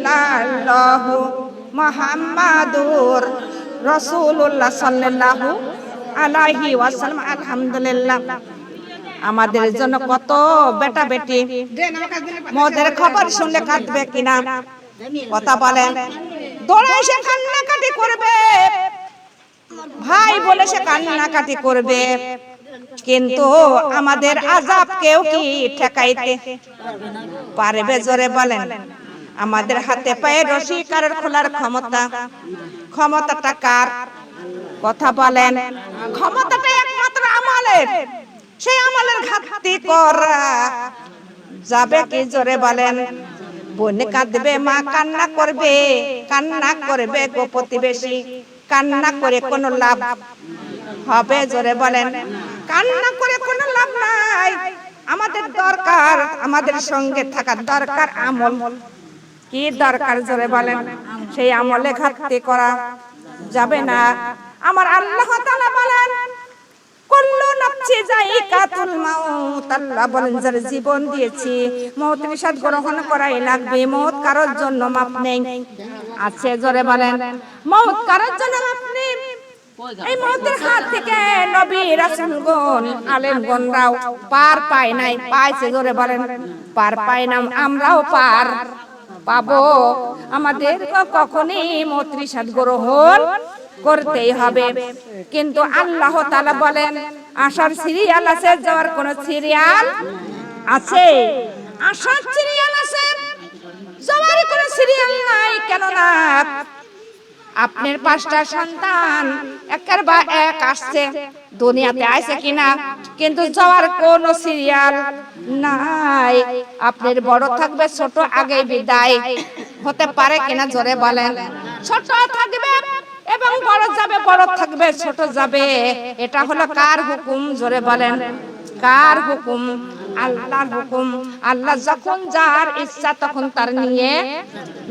ইল্লাল্লাহু মুহাম্মাদুর রাসূলুল্লাহ সাল্লাল্লাহু আলাইহি ওয়াসাল্লাম। আলহামদুলিল্লাহ। আমাদের জন্য কত বেটা বেটি মদের খবর শুনলে কাঁদবে কিনা কথা বলেন? দৌড়ে সে কান্নাকাটি করবে, ভাই বলে সে কান্নাকাটি করবে, কিন্তু আমাদের আযাব কেউ কি ঠেকাইতে পারবে? জোরে বলেন। আমাদের হাতে পায়ে রশি কার খোলার ক্ষমতাটা কার? কথা বলেন। ক্ষমতাটা একমাত্র আমলের, সেই আমলের ঘাটতি করা যাবে কি? জোরে বলেন। বোন কাঁদবে, মা কান্না করবে গো প্রতিবেশী, কান্না করে কোনো লাভ হবে? জোরে বলেন। কান্না করে কোনো লাভ নাই। আমাদের দরকার, আমাদের সঙ্গে থাকার দরকার আমল। কি দরকার? জোরে বলেন। সেই আমলে ঘাটতি করা যাবে না। আমার আল্লাহ তাআলা বলেন, কুল্লু নাফসি যায়িকাতুল মাউত। আল্লাহ বলেন, যার জীবন দিয়েছি মওতের স্বাদ গ্রহণ করাই লাগবে। মওত কারোর জন্য মাপ নেই, আছে? জোরে বলেন। মওত কারোর জন্য মাপ নেই। এই মওতের হাত থেকে নবী রাসূলগণ আলেমগণরাও পার পায় নাই, পাইছে? জোরে বলেন। পার পায় না, আমরাও পার পাবো। আমাদের কখনই মওতের স্বাদ গ্রহণ করতেই হবে। কিন্তু আল্লাহ তাআলা বলেন, আসার সিরিয়াল আছে, যাওয়ার কোন সিরিয়াল আছে? আসার সিরিয়াল আছে, যাওয়ার কোন সিরিয়াল নাই। কেন না? আপনার 5টা সন্তান একের বা এক আসছে, দুনিয়াতে আইছে কিনা, কিন্তু যাওয়ার কোন সিরিয়াল নাই। আপনার বড় থাকবে, ছোট আগে বিদায় হতে পারে কিনা? জোরে বলেন। ছোট থাকবে এবং বড় যাবে, বড় থাকবে, ছোট যাবে। এটা হলো কার হুকুম? জোরে বলেন। কার হুকুম? আল্লাহর হুকুম। আল্লাহ যখন যার ইচ্ছা তখন তার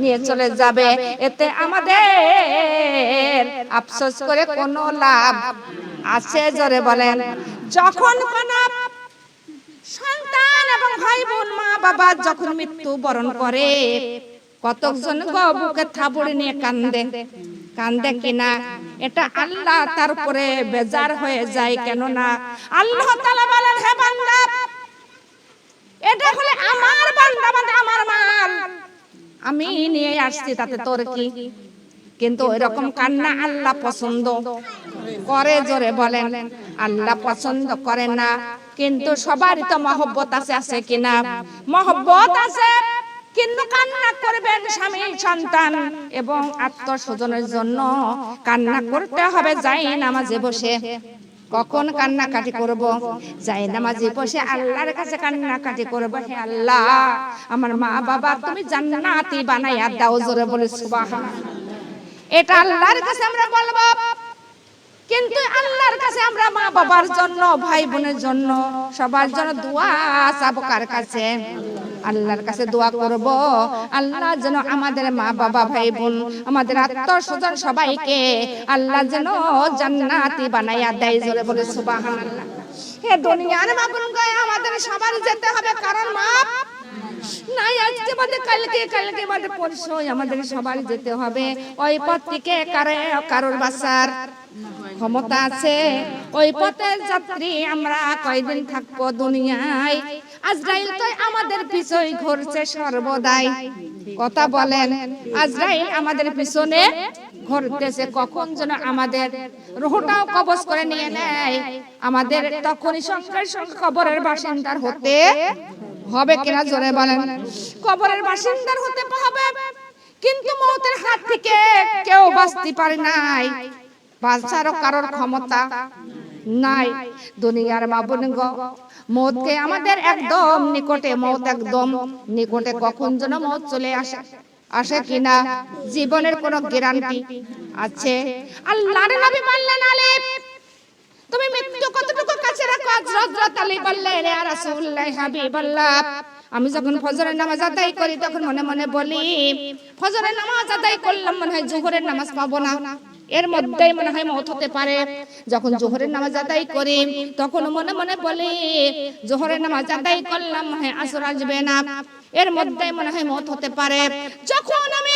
নিয়ে চলে যাবে। এতে আমাদের আফসোস করে কোনো লাভ আছে? জোরে বলেন। যখন কোন সন্তান এবং ভাই বোন, মা বাবা যখন মৃত্যু বরণ করে, কতজন বুকে থাবড়ে নিয়ে কান্দে কিনা? এটা আল্লাহ তার উপরে বেজার হয়ে যায়। কেন না? আল্লাহ তাআলা বলেন, হে বান্দা, এটা হলো আমার বান্দা, মানে আমার মাল, আমি নিয়ে আসছি, তাতে তোর কি? কিন্তু এরকম কান্না আল্লাহ পছন্দ করে? জোরে বলেন। আল্লাহ পছন্দ করে না। কিন্তু সবারই তো মহব্বত আছে কিনা? মহব্বত আছে, কিন্তু কান্না করবেন স্বামী, সন্তান এবং আত্মীয়স্বজনের জন্য কান্না করতে হবে জায়নামাজে বসে। কখন কান্নাকাটি করব? জায়নামাজে বসে আল্লাহর কাছে কান্নাকাটি করব, হে আল্লাহ, আমার মা বাবা তুমি জান্নাতি বানাইয়া দাও। জোরে বলে সুবহানাল্লাহ। এটা আল্লাহর কাছে আমরা বলবো। কিন্তু আল্লাহর কাছে আমরা মা বাবার জন্য, ভাই বোনের জন্য, সবার জন্য দোয়া চাবো কার কাছে? আল্লাহর কাছে দোয়া করব, আল্লাহ যেন আমাদের মা বাবা, ভাই বোন, আমাদের আত্মীয়স্বজন সবাইকে আল্লাহ যেন জান্নাতি বানাইয়া দেয়। জোরে বলে সুবহানাল্লাহ। হে দুনিয়ার মা বোন, আমাদের সবার যেতে হবে, কারণ মা নাই আজকে বাদে কালকে বাদে পরশু আমাদের সবার যেতে হবে। ওই পথ থেকে কারোর বাঁচার ক্ষমতা আছে? ওই পথের যাত্রী আমরা কয়দিন থাকবো দুনিয়ায়? আজরাইল তো আমাদের পিছনে ঘুরছে সর্বদাই। কথা বলেন। আজরাইল আমাদের পিছনে ঘুরতেছে, কখন যেন আমাদের রূহটাও কবজ করে নিয়ে নেয়। আমাদের তখনই সঙ্গে সঙ্গে কবরের বাসিন্দার হতে হবে কিনা? জোরে বলেন। কবরের বাসিন্দার হতে হবে, কিন্তু মওতের হাত থেকে কেউ বাঁচতে পারে নাই, বাঁচারও কারোর ক্ষমতা নাই। দুনিয়ার মা বোন গো, মওতকে আমাদের একদম নিকটে, মওত একদম নিকটে। কখন যেন মওত চলে আসে কিনা জীবনের কোনো গ্যারান্টি আছে? আল্লাহর নবী বললেন, আলী তুমি মৃত্যু কতটুকু কাছে রাখো? হযরত আলী বললেন, ইয়া রাসূলুল্লাহ, হাবিবাল্লাহ, আমি যখন ফজরের নামাজ আদায় করি তখন মনে মনে বলি, ফজরের নামাজ আদায় করলাম, মনে হয় জোহরের নামাজ পাবো না। এর মধ্যেই মনে হয় মওত হতে পারে। যখন জোহরের নামাজ আদায় করি তখন মনে মনে বলি জোহরের নামাজ আদায় করলাম মনে হয় আসর আসবে না, এর মধ্যেই মনে হয় মওত হতে পারে। যখন আমি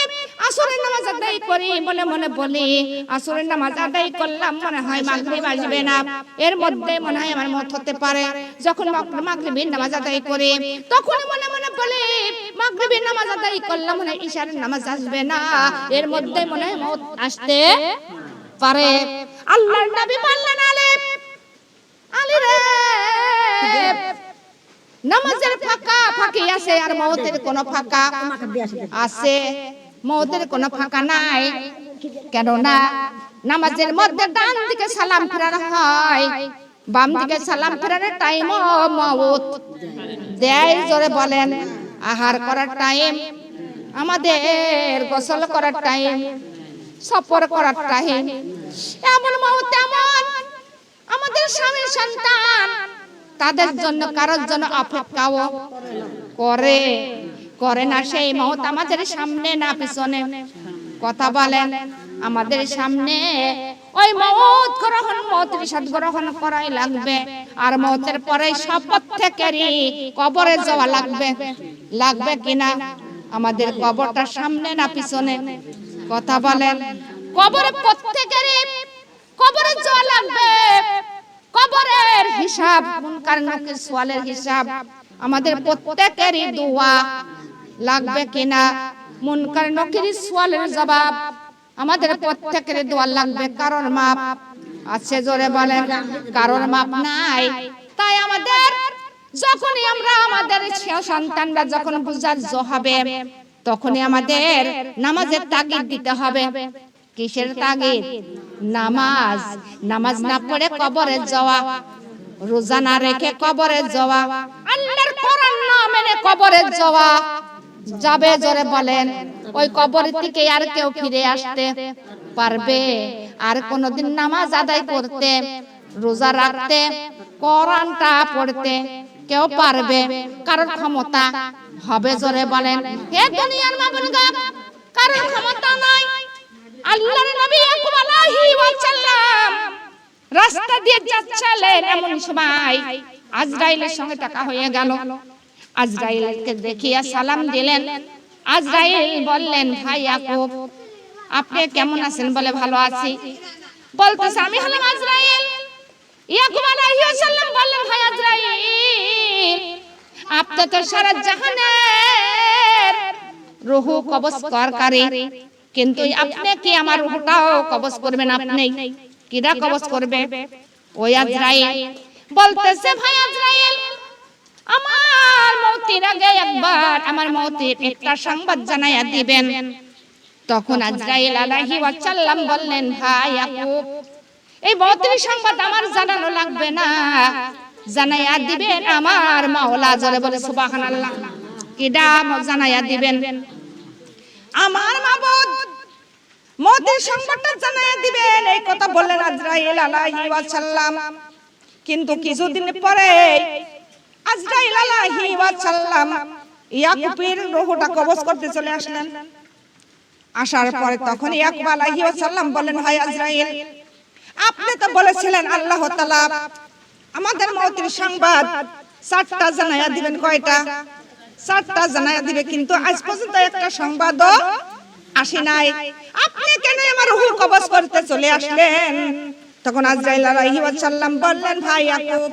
আসরের নামাজ আদায় করি মনে মনে বলি আসরের নামাজ আদায় করলাম মনে হয় মাগরিব আসবে না, এর মধ্যেই মনে হয় আমার মওত হতে পারে। যখন মাগরিবের নামাজ আদায় করি তখন মনে মনে বলি মাগরিবের নামাজ আদায় করলাম মনে হয় ইশারের নামাজ আসবে না, এর মধ্যেই মনে হয় মওত আসতে পারে। আল্লাহর নবী বললেন আলী রে নামাজের ফাঁকা ফাঁকি আছে আর মওতের কোনো ফাঁকা আছে? মওতের কোনো ফাঁকা নাই, কেননা নামাজের মধ্যে ডান দিকে সালাম ফেরানো হয়, বাম দিকে সালাম ফেরানোর টাইম মওত দেয়। জোরে বলেন। আহার করার টাইম, আমাদের গোসল করার টাইম, সফর করার টাইম, এমন মওত এমন আমাদের স্বামীর সন্তান তাদের জন্য কারোর জন্য অপেক্ষাও করে না। সেই মওত আমাদের সামনে না পিছনে? কথা বলেন। আমাদের সামনে ওই মওত গ্রহণ, মওতের সাথ গ্রহণ করাই লাগবে। আর মওতের পরে শপথ থেকেই কবরে যাওয়া লাগবে কিনা? আমাদের কবরটা সামনে না পিছনে? কথা বলেন। কবরে প্রত্যেকেরই কবরে যাওয়া লাগবে। কবরের হিসাব, মুনকার নাকির সওয়ালের হিসাব, আমাদের প্রত্যেকেরই দোয়া লাগবে কিনা? মুনকার নাকির সওয়ালের জবাব আমাদের প্রত্যেকের দোয়া লাগবে। কারোর মাপ আছে? জোরে বলেন। কারোর মাপ নাই। তাই আমাদের যখনই আমরা আমাদের সন্তানরা যখন বুঝাজ্য হবে তখনই আমাদের নামাজের তাগিদ দিতে হবে। কিসের তাগিদ? নামাজ না পড়ে কবরে যাওয়া, রোজা না রেখে কবরে যাওয়া, আল্লাহর কোরআন না মেনে কবরে যাবে। জোরে বলেন। ওই কবর থেকে আর কেউ ফিরে আসতে পারবে? আর কোনদিন নামাজ আদায় করতে, রোজা রাখতে, কোরআনটা পড়তে কেউ পারবে? কারোর ক্ষমতা হবে? জোরে বলেন। হে দুনিয়ার মাবুদগা, কারোর ক্ষমতা নাই। আল্লাহর নবী ইয়াকুব আলাইহি ওয়াসাল্লাম রাস্তা দিয়ে যাচ্ছিলেন, এমন সময় আজরাইলের সঙ্গে দেখা হয়ে গেল। আজরাইলকে দেখিয়া সালাম দিলেন। আজরাইল বললেন, ভাই ইয়াকুব আপনি কেমন আছেন? বলে, ভালো আছি। বলতেছে, আমি হলাম আজরাইল। ইয়াকুব আলাইহিস সালাম বললেন, ভাই আজরাইল আপনি তো সারা জাহানের রূহ কবজ করকারী, কিন্তু আপনি কি আমার রূহটাও কবজ করবেন? আপনি কিরা কবজ করবে? ওই আজরাইল বলতেছে, ভাই আজরাইল আমার মওতের আগে একবার আমার মওতের একটা সংবাদ জানাইয়া দিবেন। তখন আজরাইল আলাইহি ওয়াসাল্লাম বললেন, ভাই ইয়াকুব এই মওতের সংবাদ আমার জানানো লাগবে না, জানাইয়া দিবেন আমার মাওলা। জোরে বলে সুবহানাল্লাহ। কিডা জানাইয়া দিবেন? আমার মাবুদ মওতের সংবাদটা জানাইয়া দিবেন, এই কথা বললেন আজরাইল আলাইহি ওয়াসাল্লাম। কিন্তু কিছুদিন পরে আজরাইল আলাইহি ওয়াসাল্লাম ইয়াকুবের রূহটা কবজ করতে চলে আসলেন। আসার পরে তখন ইয়াকুব আলাইহি ওয়াসাল্লাম বলেন, ভাই আজরাইল আপনি তো বলেছিলেন আল্লাহ তাআলা আমাদের মওতের সংবাদ 7টা জানাইয়া দিবেন। কয়টা? 7টা জানাইয়া দিবে, কিন্তু আজ পর্যন্ত একটা সংবাদও আসে নাই। আপনি কেন আমার রূহ কবজ করতে চলে আসলেন? তখন আজরাইল আলাইহি ওয়াসাল্লাম বললেন, ভাই ইয়াকুব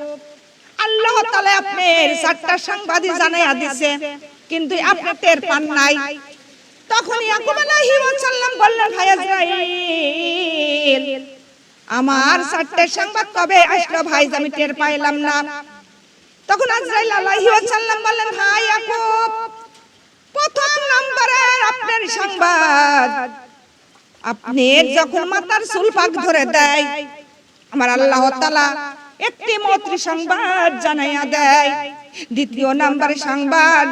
আল্লাহ তাআলা আপনার 7টা সংবাদই জানাইয়া দিয়েছে, কিন্তু আপনি টের পান নাই। তখন ইয়াকুব আলাইহি ওয়াসাল্লাম বললেন, ভাই আজরাইল আমার 7টা সংবাদ কবে আসলো ভাই, আমি টের পাইলাম না। তখন আজরাইল আলাইহি ওয়াসাল্লাম বললেন, ভাই ইয়াকুব প্রথম নম্বরের আপনার সংবাদ, আপনি যখন মাথার চুল পাক ধরে দেয় আমার আল্লাহ তাআলা একটি মওতের সংবাদ জানাইয়া দেয়। দ্বিতীয় নম্বরের সংবাদ,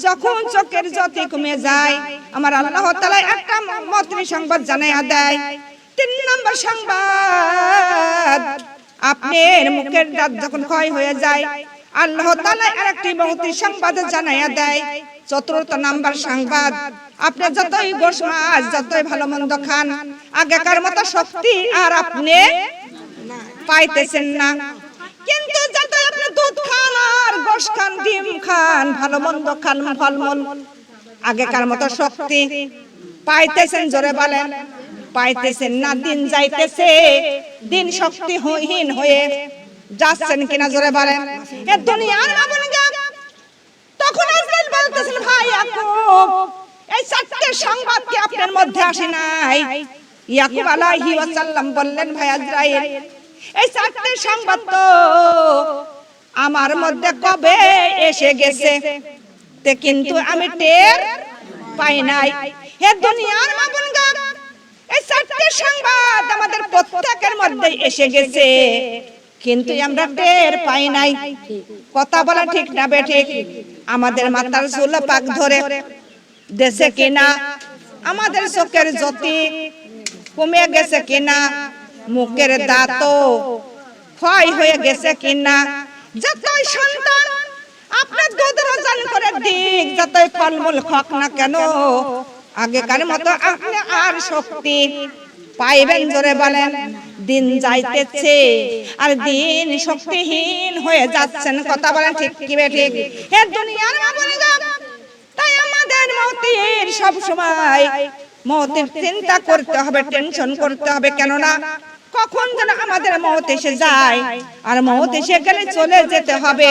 যখন চোখের জ্যোতি কমে যায় আমার আল্লাহ তাআলা একটা মওতের সংবাদ জানাইয়া দেয়। 3 নম্বর সংবাদ, আপনার মুখের দাঁত যখন ক্ষয় হয়ে যায় আল্লাহ তাআলা আরেকটি মওতের সংবাদ জানাইয়া দেয়। চতুর্থ নাম্বার সংবাদ, আপনি যতই গোশ মাছ যতই ভালো মন্দ খান, আগেকার মতো শক্তি আর আপনি পাইতেছেন না। কিন্তু যতই আপনি দুধ খান আর গোশ খান, ডিম খান, ভালো মন্দ খান, ফলমূল, আগেকার মতো শক্তি পাইতেছেন? জোরে বলেন, পাইতেছেন না। দিন যাইতেছে, দিন শক্তিহীন হয়ে যাচ্ছেন কিনা জোরে বলেন। এ দুনিয়ার মামুনিগা, তখন আজরাইল বলতেছেন, ভাই ইয়াকুব, এই চারটে সংবাদ কি আপনার মধ্যে আসে নাই? ইয়াকুব আলাইহি ওয়াসাল্লাম বললেন, ভাই আজরাইল, এই চারটে সংবাদ তো আমার মধ্যে কবে এসে গেছে, কিন্তু আমি টের পাই নাই। হে দুনিয়ার মামুনিগা, এই চারটে সংবাদ আমাদের প্রত্যেকের মধ্যে এসে গেছে, কিন্তু আমরা টের পাই নাই। কথা বলা ঠিক না বেঠিক? আমাদের মাথার চুল পাক ধরে দেশে কিনা, আমাদের চোখের জ্যোতি কমে গেছে কিনা, মুখের দাঁত ক্ষয় হয়ে গেছে কিনা, যতই সন্তান আপনার দুধ রোজান করে দিক, যতই ফলমূল খাক না কেন, আগেকার মতো আপনি আর শক্তি পাইবেন? জোরে বলেন। দিন যাইতেছে আর দিন শক্তিহীন হয়ে যাচ্ছেন। কথা বলেন ঠিক কি বেঠিক? হে দুনিয়ার মামুনিগা, তাই আমাদের মতের সব সময় মতের চিন্তা করতে হবে, টেনশন করতে হবে, কেননা কখন যেন আমাদের মত এসে যায়, আর মত এসে গেলে চলে যেতে হবে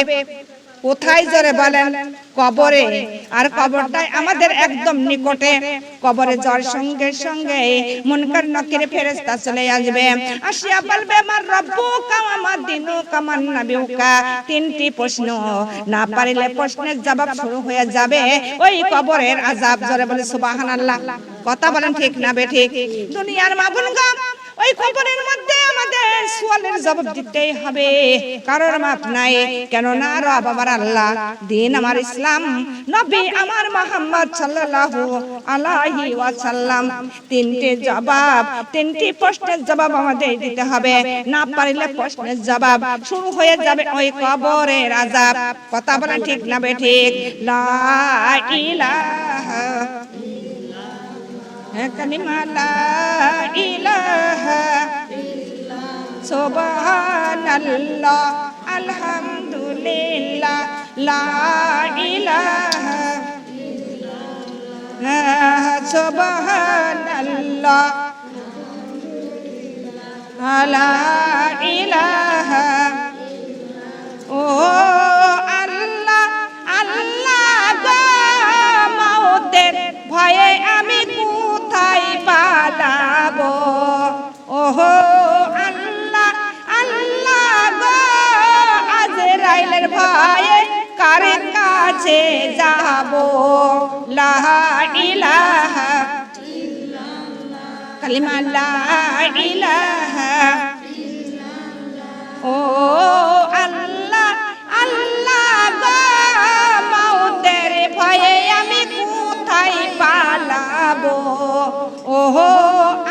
কোথায়? জোরে বলেন, কবরে। আর কবরটাই আমাদের একদম নিকটে। কবরে যাওয়ার সঙ্গে সঙ্গে মুনকার নাকির ফেরেশতা চলে আসবে, আসিয়া বলবে, মার রব্বুকা ওয়া মা দীনুকা মান নাবিয়ুকা। তিনটি প্রশ্ন, না পারিলে প্রশ্নের জবাব শুরু হয়ে যাবে ওই কবরের আযাব। জোরে বলে সুবহানাল্লাহ। কথা বলেন ঠিক না বেঠিক? দুনিয়ার মাবুনগা, ওই কবরের মধ্যে আমাদের সওয়ালের জবাব দিতেই হবে, কারোর মাপ নাই। কেননা রব আমার আল্লাহ, দিন আমার ইসলাম, নবী আমার মুহাম্মদ সাল্লাল্লাহু আলাইহি ওয়াসাল্লাম। তিনটি জবাব, তিনটি প্রশ্নের জবাব আমাদের দিতে হবে। না পারলে প্রশ্নের জবাব শুরু হয়ে যাবে ওই কবরের আযাব। কথা বলেন ঠিক না বেঠিক? লা ইলাহা কালিমা লা ইলাহা সুবহানাল্লাহ আলহামদুলিল্লাহ লা ইলাহা সুবহানাল্লাহ লা ইলাহা। ও আল্লাহ আল্লাহ গো, মওতের ভয়ে আমি কোথায় পালাবো? ওহো আল্লাহ আল্লাহ গো, আজরাইলের ভয়ে কার কাছে যাবো? লা ইলাহা কালিমা লা ইলাহা। ও আল্লাহ আল্লাহ গো, মওতের ভয়ে আমি কোথায় পালাবো? ওহো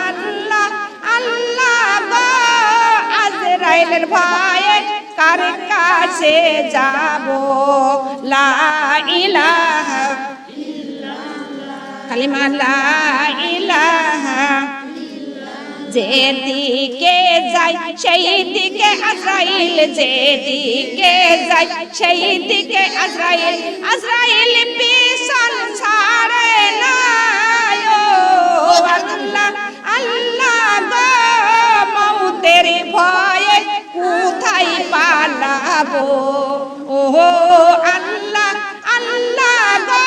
আল্লাহ আল্লাহ গো, আজরাইলের ভয়ে কার কাছে যাবো? লা ইলাহা কালিমা লা ইলাহা। যেদিকে যাই সেই দিকে আজরাইল, যেদিকে যাই সেই দিকে আজরাইল, আজরাইল পিছন ছাড়ে না। ও আল্লাহ আল্লাহ গো, মওতের ভয়ে কোথায় পালাবো? ও আল্লাহ আল্লাহ গো,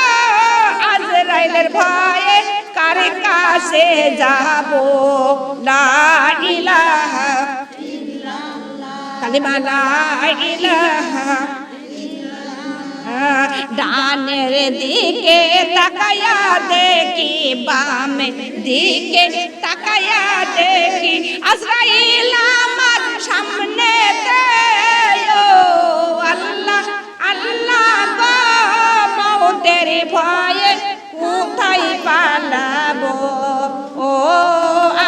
আজরাইলের ভয়ে কার কাছে যাবো? লা ইলাহা কালিমা লা ইলাহা। ডানের দিকে তাকায়া দেখি, বামে দিকে তাকায়া দেখি, আজরাইল আমার সামনেতে। ও আল্লাহ আল্লাহ গো, মওতের ভয়ে কোথায় পালাবো? ও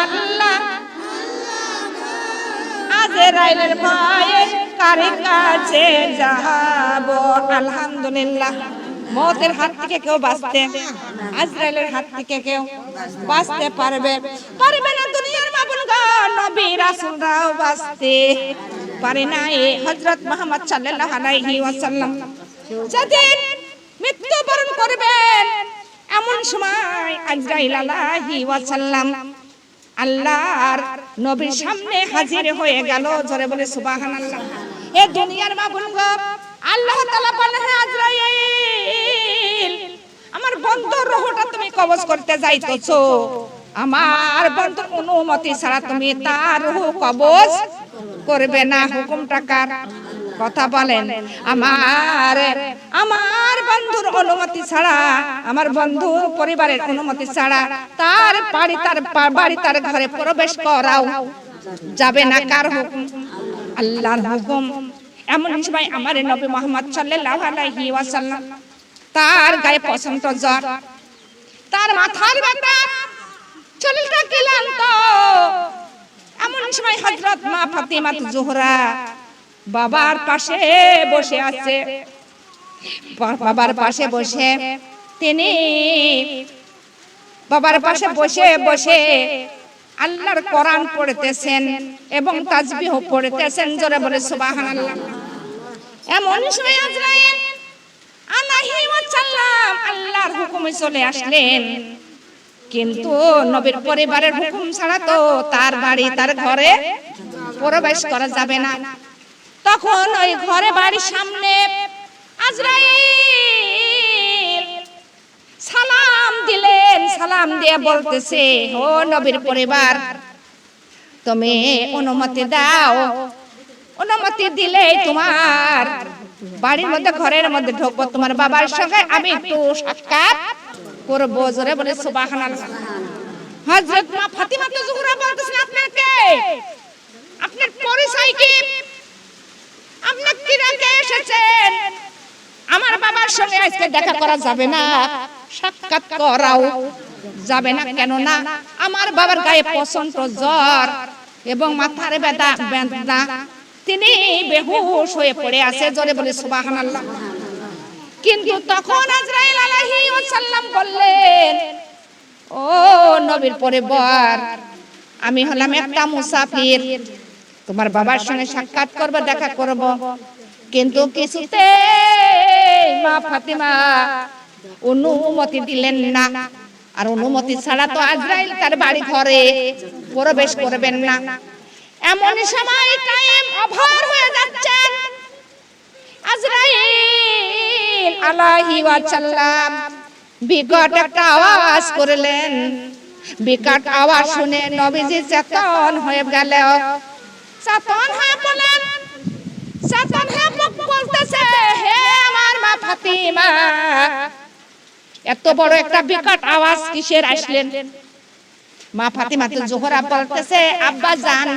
আল্লাহ আজরাইলের ভয়ে কার কাছে যাবো? আলহামদুলিল্লাহ। মওতের হাত থেকে কেউ বাঁচতে, আজরাইলের হাত থেকে কেউ বাঁচতে পারবে না। দুনিয়ার মাবুনগণ, নবী রাসূলরাও বাঁচতে পারে না। হযরত মুহাম্মদ সাল্লাল্লাহু আলাইহি ওয়াসাল্লাম যেদিন মৃত্যুবরণ করবেন, এমন সময় আজরাইল আলাইহি ওয়াসাল্লাম আল্লাহর নবীর সামনে হাজির হয়ে গেল। জোরে বলে সুবহানাল্লাহ। এ দুনিয়ার মাবুনগণ, আল্লাহ তাআলা বলেন, হে আজরাইল, আমার বন্ধুর রূহটা তুমি কবজ করতে যাইতেছো, আমার বন্ধুর অনুমতি ছাড়া তুমি তার রূহ কবজ করবে না। হুকুমটা কার? কথা বলেন। আমার বন্ধুর অনুমতি ছাড়া, আমার বন্ধু পরিবারের অনুমতি ছাড়া তার বাড়ি তার ঘরে প্রবেশ করাও যাবে না। কার হুকুম? আল্লাহর হুকুম। এমন সময় আমার নবী মুহাম্মদ সাল্লাল্লাহু আলাইহি ওয়াসাল্লাম, তার গায়ে প্রচন্ড জ্বর, তার মাথার ব্যথা, শরীরটা ক্লান্ত। এমন সময় হযরত মা ফাতিমা জোহরা বাবার পাশে বসে আছে। বাবার পাশে বসে তিনি বাবার পাশে বসে বসে আল্লাহর কোরআন পড়তেছেন এবং তাসবিহ পড়তেছেন। জোরে বলে সুবহানাল্লাহ। এমন সময় আজরাইল আলাইহি ওয়াসাল্লাম আল্লাহর হুকুমে চলে আসলেন, কিন্তু নবীর পরিবারের হুকুম ছাড়া তো তার বাড়ি তার ঘরে প্রবেশ করা যাবে না। তখন ওই ঘরে বাড়ির সামনে আজরাইল সালাম দিলেন। সালাম দিয়ে বলতেছে, ও নবীর পরিবার, তুমি অনুমতি দাও, অনুমতি দিলে তোমার বাড়ির মধ্যে, ঘরের মধ্যে ঢুকবো, তোমার বাবার সঙ্গে আমি একটু সাক্ষাৎ করব। জোরে বলে সুবহানাল্লাহ। হযরত মা ফাতিমা জোহরা বলতেছেন, আপনার কে? আপনার পরিচয় কি? আপনি কি রেখে এসেছেন? আমার বাবার সঙ্গে আজকে দেখা করা যাবে না, সাক্ষাৎ করাও যাবে না। কেন না? আমার বাবার গায়ে প্রচন্ড জ্বর এবং মাথার ব্যথা, তিনি বেহুশ হয়ে পড়ে আছে। জোরে বলে সুবহানাল্লাহ। কিন্তু তখন আজরাইল আলাইহি ওয়াসাল্লাম বললেন, ও নবীর পরিবার, আমি হলাম একটা মুসাফির, তোমার বাবার সঙ্গে সাক্ষাৎ করব, দেখা করব। কিন্তু কিছুতে মা ফাতিমা অনুমতি দিলেন না। আর অনুমতি ছাড়া তো আজরাইল তার বাড়ি ঘরে প্রবেশ করবেন না। এমন সময় টাইম ওভার হয়ে যাচ্ছে। আজরাইল আলাইহি ওয়াসাল্লাম বিকট একটা আওয়াজ করলেন। বিকট আওয়াজ শুনে নবীজি চেতন হয়ে গেল। চেতন হয়ে বলেন, চেতন হয়ে বলতেছে, হে আমার মা ফাতিমা, এত বড় একটা বিকট আওয়াজ কিসের আসলেন? মা ফাতিমা জোহরা বলতেছে, আব্বা জান,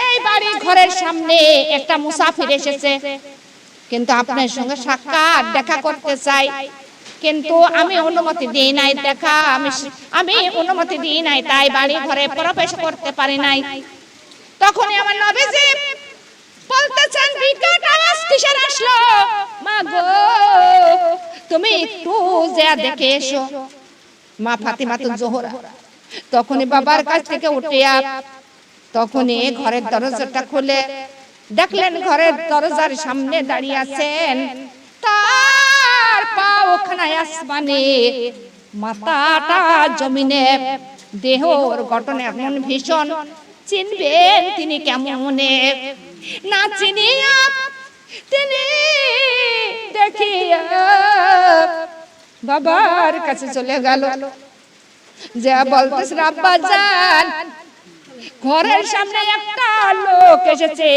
এই বাড়ি ঘরের সামনে একটা মুসাফির এসেছে, কিন্তু আপনার সঙ্গে সাক্ষাৎ দেখা করতে চাই, কিন্তু আমি অনুমতি দিই নাই। দেখা আমি অনুমতি দিই নাই, তাই বাড়ি ঘরে প্রবেশ করতে পারি নাই। তখনই আমার নবীজি বলতেছেন, বিকট আওয়াজ কিসের আসলো? মা গো, তুমি একটু যা দেখে এসো। মা ফাতিমা জোহরা তখনই বাবার কাছ থেকে উঠিয়া তখনই ঘরের দরজাটা খুলে দেখলেন ঘরের দরজার সামনে দাঁড়িয়ে আছেন, তার পা ওখানে আসমানে, মাথাটা জমিনে, দেহর গঠন এমন ভীষণ, চিনবেন তিনি কেমনে? না চিনিয়া তিনি দেখিয়া বাবার কাছে চলে গেল। যা বলতেছেন, আব্বা জান, ঘরের সামনে একটা লোক এসেছে,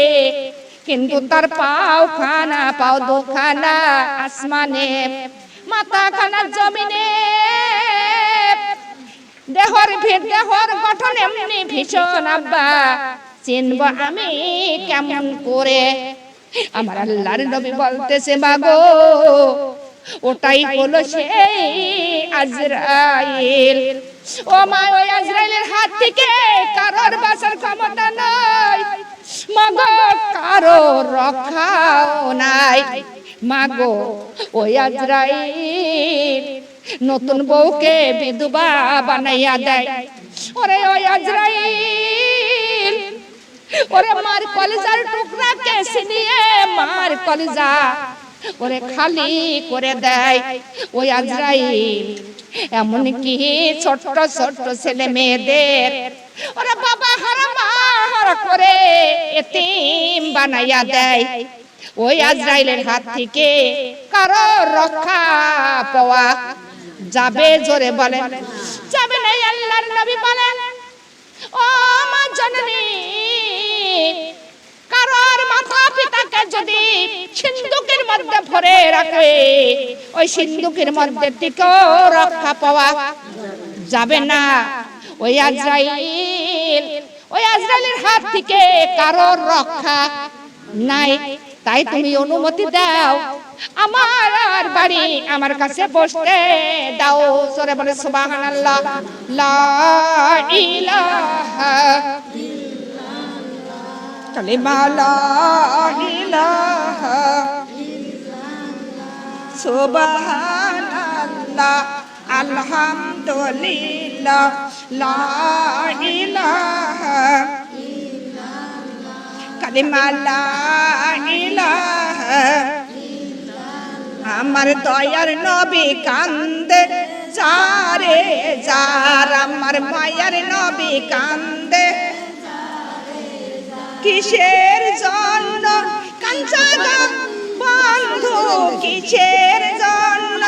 কিন্তু তার পাও দুখানা আসমানে, মাথা খানা জমিনে, দেহর গঠন এমনি ভীষণ। আব্বা, চিনব আমি কেমন করে? আমার আল্লাহর নবী বলতেছে, মাগো, ওটাই হলো সেই আজরাইল। ও মা, ওই আজরাইলের হাত থেকে কারোর বাঁচার ক্ষমতা নাই, মাগো, কারো রক্ষাও নাই। মাগো ওই আজরাইল নতুন বউকে বিধবা বানাইয়া দেয়। ওরে ওই আজরাইল ওরে মার কলিজার টুকরাকে ছিনিয়ে মার কলিজা ওরে খালি করে দেয় ওই আজরাইল। এমন কি ছোট্ট ছোট্ট ছেলে মেয়েদের ওরে বাবা হারা মা হারা করে এতিম বানাইয়া দেয়। ওই আজরাইলের হাত থেকে কারো রক্ষা পাওয়া যাবে? জোরে বলেন যাবে না। আল্লাহর নবী বলেন ও মা জননী, কারোর মাতা পিতাকে যদি সিন্ধুকের মধ্যে ভরে রাখে ওই সিন্ধুকের মধ্যে থেকেও রক্ষা পাওয়া যাবে না। ওই আজরাইলের হাত থেকে কারোর রক্ষা নাই। তাই তুমি অনুমতি দাও আমার বাড়ি আমার কাছে বসতে দাও। জোরে বলে সুবহানাল্লাহ। লা ইলাহা কালিমা লা ইলাহা সুবহানাল্লাহ আলহামদুলিল্লাহ লা ইলাহা কালিমা লা ইলাহা। আমার দয়ার নবী কান্দে যারে যার, আমার মায়ার নবী কান্দে কিসের জন্য কাঞ্চাগা বন্ধু, কিসের জন্য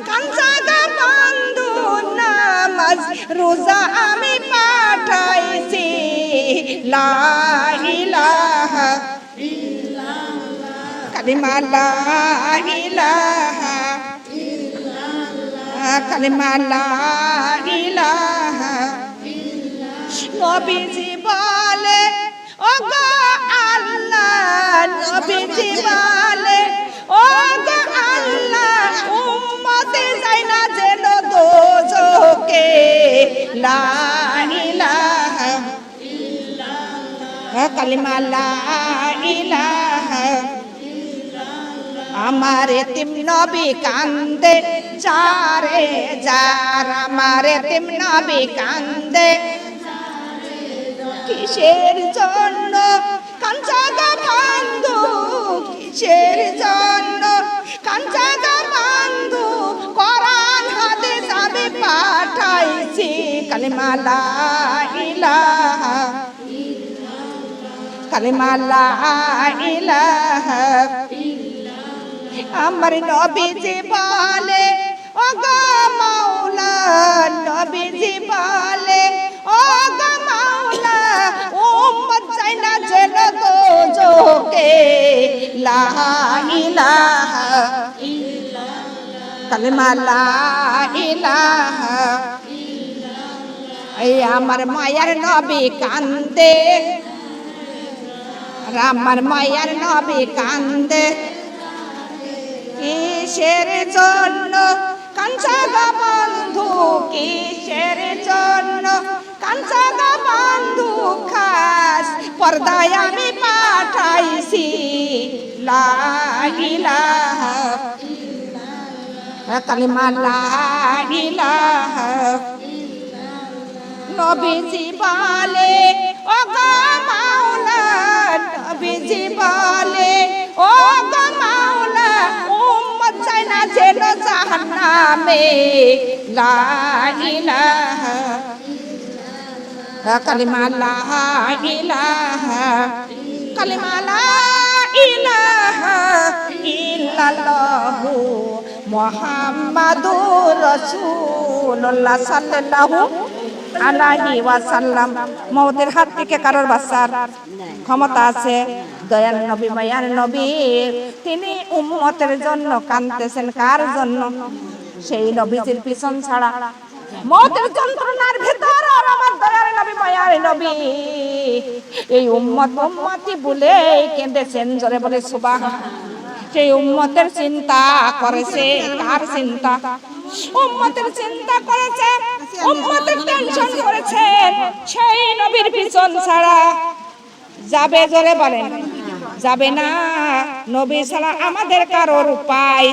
কাঞ্চাগা বন্ধু। নামাজ রোজা আমি পাঠাইছি লা ইলাহা কালিমা লা ইলাহা কালিমা লা ইলাহা। নবীজি বলে ও গো আল্লাহ, নবীজি বলে ও গো আল্লাহ উম্মতে যায় না যেন দোজখে লা ইলাহা কালিমা লা ইলাহা। আমার এতিম নবী কান্দে যারে যার, আমার এতিম নবী কান্দে কিসের জন্য কাঞ্চাগা বন্ধু, কিসের জন্য কাঞ্চাগা বন্ধু। কোরআন হাদিস আমি পাঠাইছি কালিমা লা ইলাহা কালিমা লা ইলাহা। আমার নবীজি বলে ও গো মাওলা, নবীজি বলে ও গো মাওলা উম্মত যায় না যেন দোজখে লা ইলাহা কালিমা লা ইলাহা। এই আমার মায়ার নবী কান্দে, আমার মায়ার নবী কান্দে কিসের জন্য কাঞ্চাগা বন্ধু, কিসের জন্য কাঞ্চাগা বন্ধু। খাস পর্দায় আমি পাঠাইছি লা ইলাহা কালিমা লা ইলাহা। নবীজি বলে ও গো মাওলা, নবীজি বলে ও গো মাওলা উম্মত যায় না যেন জাহান্নামে লা ইলাহা কালিমা লা ইলাহা কালিমা লা ইলাহা ইল্লাল্লাহু মুহাম্মাদুর রাসূলুল্লাহ সাল্লাল্লাহু আলাইহি ওয়াসাল্লাম। মওতের হাত থেকে কারোর বাঁচার ক্ষমতা আছে। দয়াল নবী মায়ার নবী তিনি উম্মতের জন্য কাঁদতেছেন। কার জন্য? সেই নবীজির পিছন ছাড়া মওতের যন্ত্রণার ভেতর আর আমার দয়াল নবী মায়ার নবী এই উম্মত উম্মতি বলে কেঁদেছেন। জোরে বলে সুবহানাল্লাহ। সেই উম্মতের চিন্তা করেছে। কার চিন্তা? উম্মতের চিন্তা করেছে, উম্মতের টেনশন করেছেন। সেই নবীর পিছন ছাড়া যাবে? জোরে বলেন যাবে না। নবী ছাড়া আমাদের কারোর উপায়